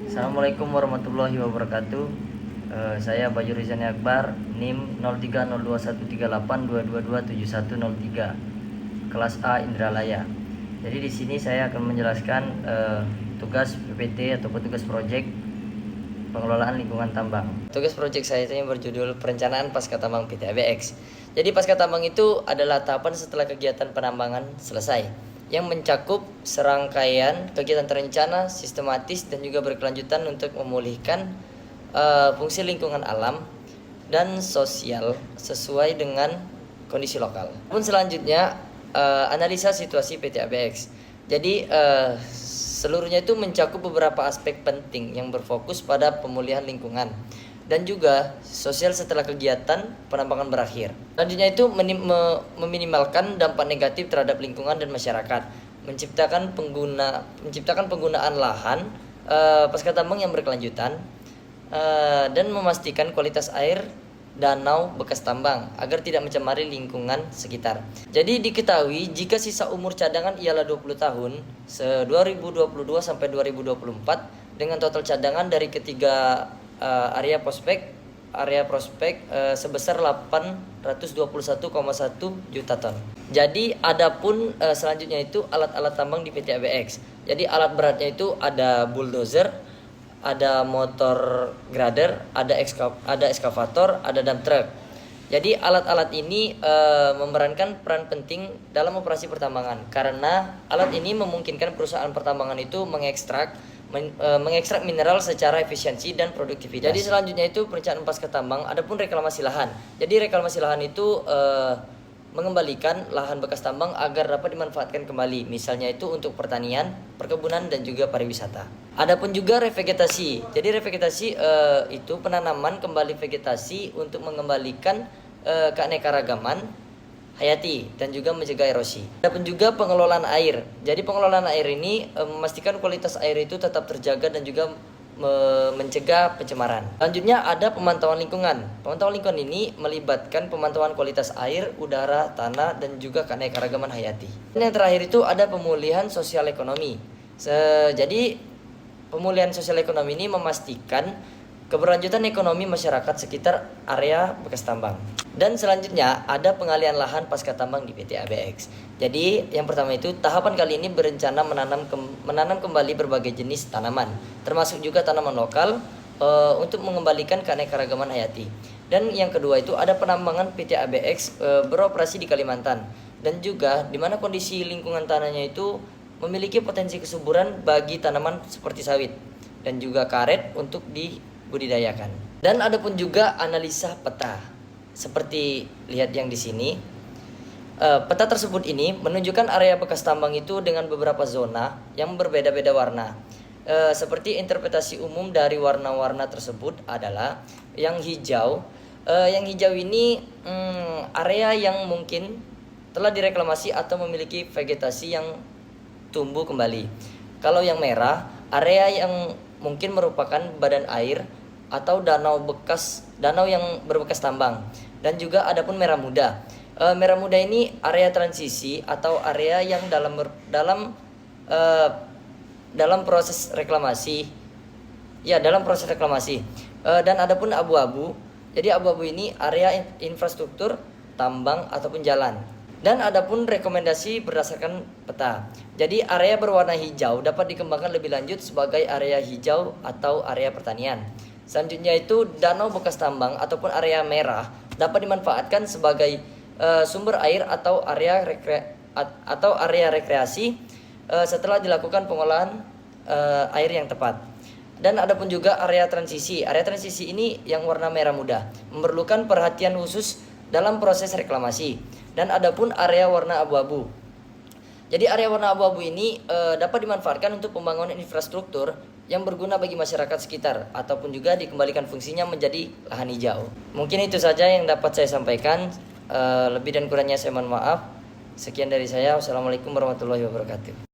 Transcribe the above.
Assalamualaikum warahmatullahi wabarakatuh. Saya Bayu Rizani Akbar, NIM 030138222710 kelas A Indralaya. Jadi di sini saya akan menjelaskan tugas PPT atau tugas proyek pengelolaan lingkungan tambang. Tugas proyek saya itu yang berjudul Perencanaan Pasca Tambang PT ABX. Jadi pasca tambang itu adalah tahapan setelah kegiatan penambangan selesai, yang mencakup serangkaian kegiatan terencana, sistematis, dan juga berkelanjutan untuk memulihkan fungsi lingkungan alam dan sosial sesuai dengan kondisi lokal. Pun selanjutnya analisa situasi PT ABX. Jadi seluruhnya itu mencakup beberapa aspek penting yang berfokus pada pemulihan lingkungan dan juga sosial setelah kegiatan penambangan berakhir. Selanjutnya itu meminimalkan dampak negatif terhadap lingkungan dan masyarakat, menciptakan penggunaan lahan pasca tambang yang berkelanjutan, dan memastikan kualitas air danau bekas tambang agar tidak mencemari lingkungan sekitar. Jadi diketahui jika sisa umur cadangan ialah 20 tahun, 2022 sampai 2024, dengan total cadangan dari ketiga area prospek sebesar 821,1 juta ton. Jadi adapun selanjutnya itu alat-alat tambang di PT ABX. Jadi alat beratnya itu ada bulldozer, ada motor grader, ada eskavator, ada dump truck. Jadi alat-alat ini memerankan peran penting dalam operasi pertambangan, karena alat ini memungkinkan perusahaan pertambangan itu mengekstrak mineral secara efisiensi dan produktivitas. Jadi selanjutnya itu perencanaan pasca tambang, adapun reklamasi lahan. Jadi reklamasi lahan itu mengembalikan lahan bekas tambang agar dapat dimanfaatkan kembali, misalnya itu untuk pertanian, perkebunan, dan juga pariwisata. Adapun juga revegetasi. Jadi revegetasi itu penanaman kembali vegetasi untuk mengembalikan keanekaragaman hayati dan juga mencegah erosi. Adapun juga pengelolaan air. Jadi pengelolaan air ini memastikan kualitas air itu tetap terjaga dan juga mencegah pencemaran. Selanjutnya ada pemantauan lingkungan. Pemantauan lingkungan ini melibatkan pemantauan kualitas air, udara, tanah, dan juga keanekaragaman hayati. Dan yang terakhir itu ada pemulihan sosial ekonomi. Jadi pemulihan sosial ekonomi ini memastikan keberlanjutan ekonomi masyarakat sekitar area bekas tambang. Dan selanjutnya ada pengalihan lahan pasca tambang di PT ABX. Jadi yang pertama itu tahapan kali ini berencana menanam kembali berbagai jenis tanaman, termasuk juga tanaman lokal untuk mengembalikan keanekaragaman hayati. Dan yang kedua itu ada penambangan PT ABX beroperasi di Kalimantan, dan juga di mana kondisi lingkungan tanahnya itu memiliki potensi kesuburan bagi tanaman seperti sawit dan juga karet untuk dibudidayakan. Dan ada pun juga analisa peta. Seperti lihat yang di sini, peta tersebut ini menunjukkan area bekas tambang itu dengan beberapa zona yang berbeda-beda warna. Seperti interpretasi umum dari warna-warna tersebut adalah yang hijau. Yang hijau ini area yang mungkin telah direklamasi atau memiliki vegetasi yang tumbuh kembali. Kalau yang merah, area yang mungkin merupakan badan air atau danau yang berbekas tambang. Dan juga ada pun merah muda. Merah muda ini area transisi atau area yang dalam proses reklamasi. Ya, dalam proses reklamasi. Dan ada pun abu-abu. Jadi abu-abu ini area infrastruktur tambang ataupun jalan. Dan ada pun rekomendasi berdasarkan peta. Jadi area berwarna hijau dapat dikembangkan lebih lanjut sebagai area hijau atau area pertanian. Selanjutnya itu danau bekas tambang ataupun area merah dapat dimanfaatkan sebagai sumber air atau area rekreasi setelah dilakukan pengolahan air yang tepat. Dan ada pun juga area transisi. Area transisi ini yang warna merah muda memerlukan perhatian khusus dalam proses reklamasi. Dan ada pun area warna abu-abu. Jadi area warna abu-abu ini dapat dimanfaatkan untuk pembangunan infrastruktur yang berguna bagi masyarakat sekitar, ataupun juga dikembalikan fungsinya menjadi lahan hijau. Mungkin itu saja yang dapat saya sampaikan. Lebih dan kurangnya saya mohon maaf. Sekian dari saya. Wassalamualaikum warahmatullahi wabarakatuh.